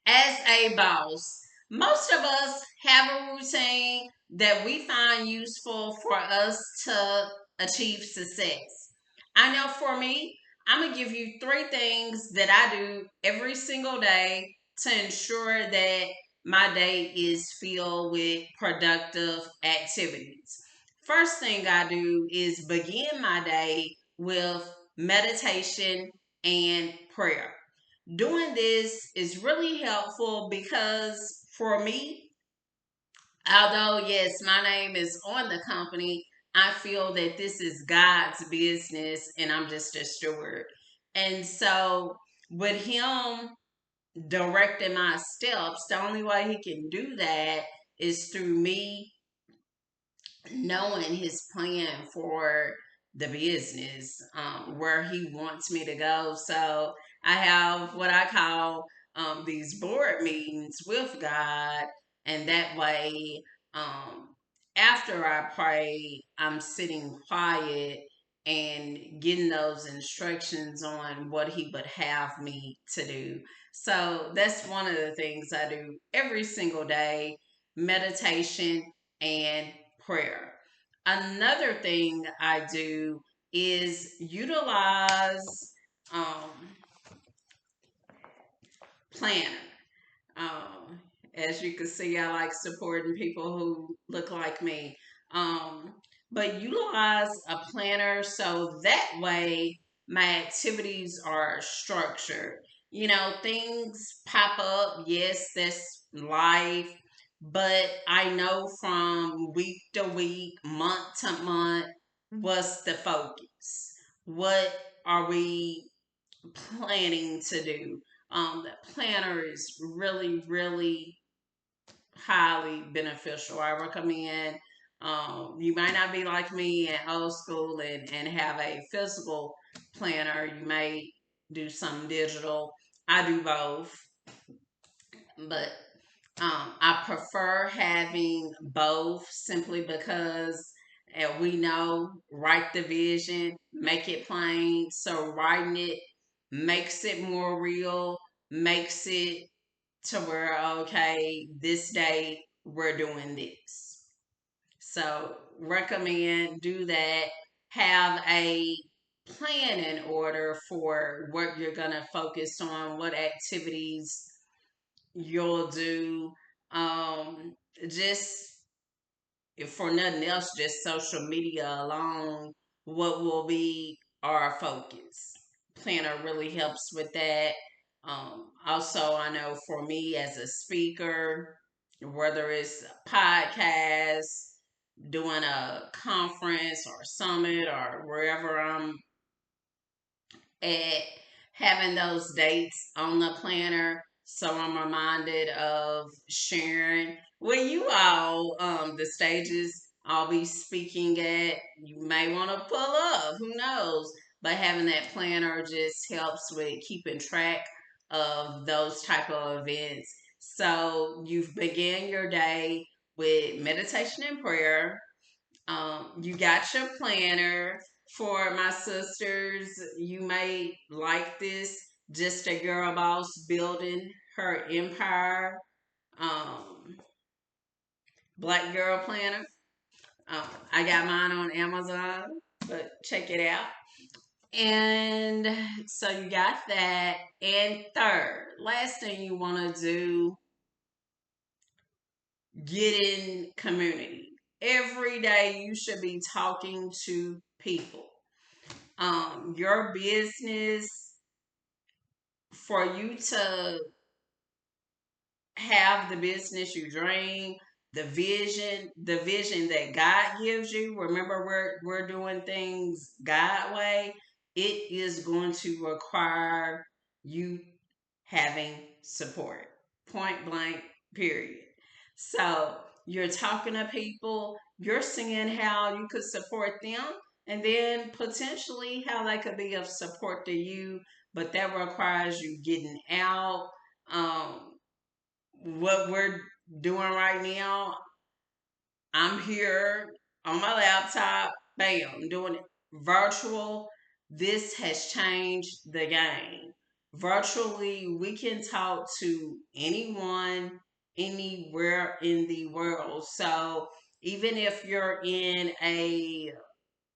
As a boss, most of us have a routine that we find useful for us to achieve success. I know for me, I'm going to give you three things that I do every single day to ensure that my day is filled with productive activities. First thing I do is begin my day with meditation and prayer. Doing this is really helpful because for me, although yes, my name is on the company, I feel that this is God's business and I'm just a steward. And so, with Him directing my steps, the only way He can do that is through me knowing His plan for the business, where He wants me to go. So, I have what I call these board meetings with God, and that way, um, after I pray, I'm sitting quiet and getting those instructions on what He would have me to do. So that's one of the things I do every single day: meditation and prayer. Another thing I do is utilize um, planner. Um, as you can see, I like supporting people who look like me. Um, but utilize a planner so that way my activities are structured. You know, things pop up. Yes, that's life. But I know from week to week, month to month, what's the focus? What are we planning to do? The planner is really, really highly beneficial. I recommend, you might not be like me and old school and have a physical planner. You may do some digital. I do both, but I prefer having both simply because we know write the vision, make it plain. So writing it makes it more real, makes it to where, okay, this day we're doing this. So recommend do that. Have a plan in order for what you're gonna focus on, what activities you'll do. Just if for nothing else, just social media alone, what will be our focus? Planner really helps with that. Also, I know for me as a speaker, whether it's a podcast, doing a conference or summit or wherever I'm at, having those dates on the planner so I'm reminded of sharing with you all the stages I'll be speaking at. You may want to pull up, who knows? But having that planner just helps with keeping track of those type of events. So you've began your day with meditation and prayer. You got your planner. For my sisters, you may like this. Just a girl boss building her empire. Um, Black girl planner. I got mine on Amazon, but check it out. And so you got that. And third, last thing you want to do, get in community. Every day you should be talking to people. Your business, for you to have the business you dream, the vision that God gives you. Remember, we're doing things God way. It is going to require you having support. Point blank, period. So you're talking to people, you're seeing how you could support them, and then potentially how they could be of support to you. But that requires you getting out. Um, what we're doing right now, I'm here on my laptop, bam, doing it virtual. This has changed the game. Virtually, we can talk to anyone, anywhere in the world. So even if you're in a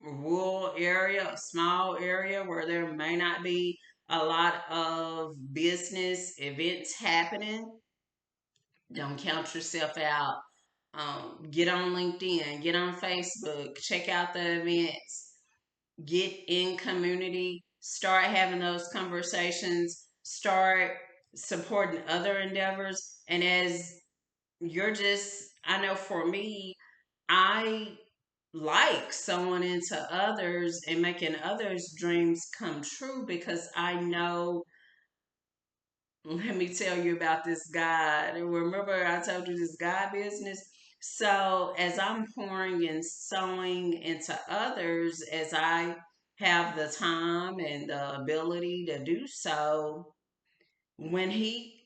rural area, a small area where there may not be a lot of business events happening, don't count yourself out. Get on LinkedIn, get on Facebook, check out the events, get in community, start having those conversations, start supporting other endeavors. And as you're just, I know for me, I like sewing into others and making others' dreams come true because I know, let me tell you about this God. Remember, I told you this God business? So, as I'm pouring and sewing into others, as I have the time and the ability to do so, when He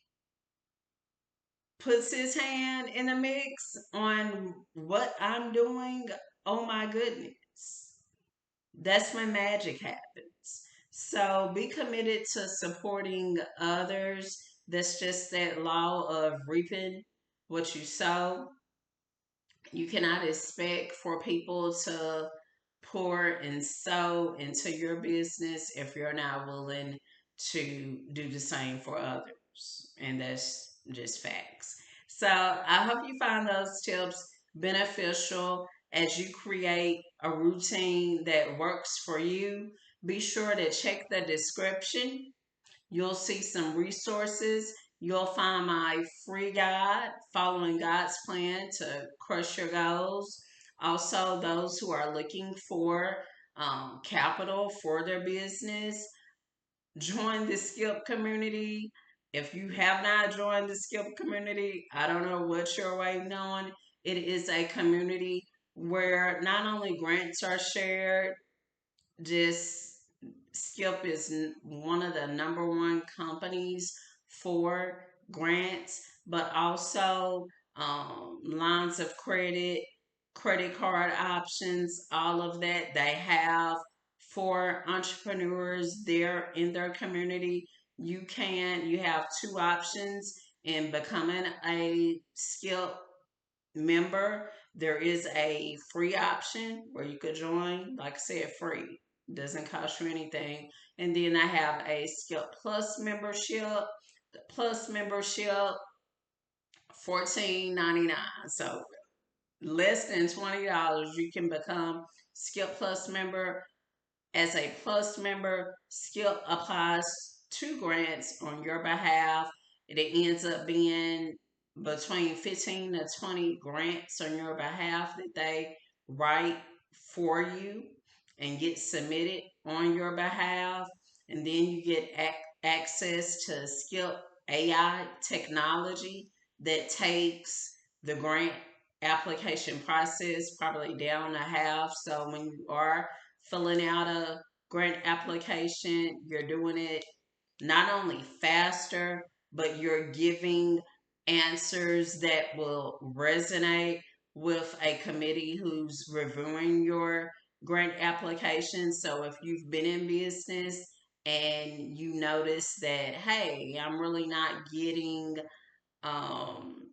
puts His hand in the mix on what I'm doing, oh my goodness, that's when magic happens. So be committed to supporting others. That's just that law of reaping what you sow. You cannot expect for people to pour and sow into your business if you're not willing to do the same for others. And that's just facts. So I hope you find those tips beneficial as you create a routine that works for you. Be sure to check the description. You'll see some resources. You'll find my free guide, Following God's Plan to Crush Your Goals. Also, those who are looking for capital for their business, join the Skip community. If you have not joined the Skip community, I don't know what you're waiting on. It is a community where not only grants are shared, just Skip is one of the number one companies for grants, but also lines of credit, credit card options, all of that they have for entrepreneurs there in their community. You have two options in becoming a Skip member. There is a free option where you could join, like I said, free. Doesn't cost you anything. And then I have a Skip Plus membership. The Plus membership, $14.99. So less than $20, you can become Skip Plus member. As a Plus member, Skip applies two grants on your behalf. It ends up being between 15 to 20 grants on your behalf that they write for you and get submitted on your behalf. And then you get access to Skip AI technology that takes the grant application process probably down a half. So when you are filling out a grant application, you're doing it not only faster, but you're giving answers that will resonate with a committee who's reviewing your grant application. So if you've been in business and you notice that, hey, I'm really not getting um,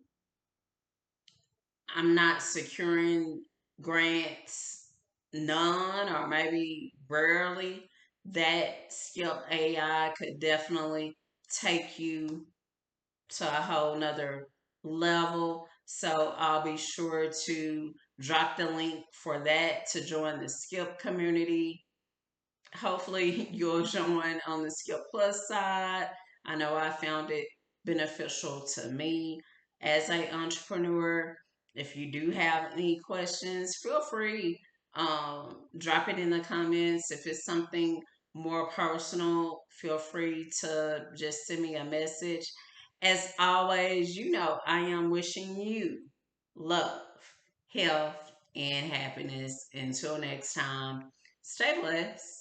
I'm not securing grants, none, or maybe rarely, that Skip AI could definitely take you to a whole nother level. So I'll be sure to drop the link for that to join the Skip community. Hopefully you'll join on the Skip Plus side. I know I found it beneficial to me as a entrepreneur. If you do have any questions, feel free, drop it in the comments. If it's something more personal, feel free to just send me a message. As always, I am wishing you love, health, and happiness. Until next time, stay blessed.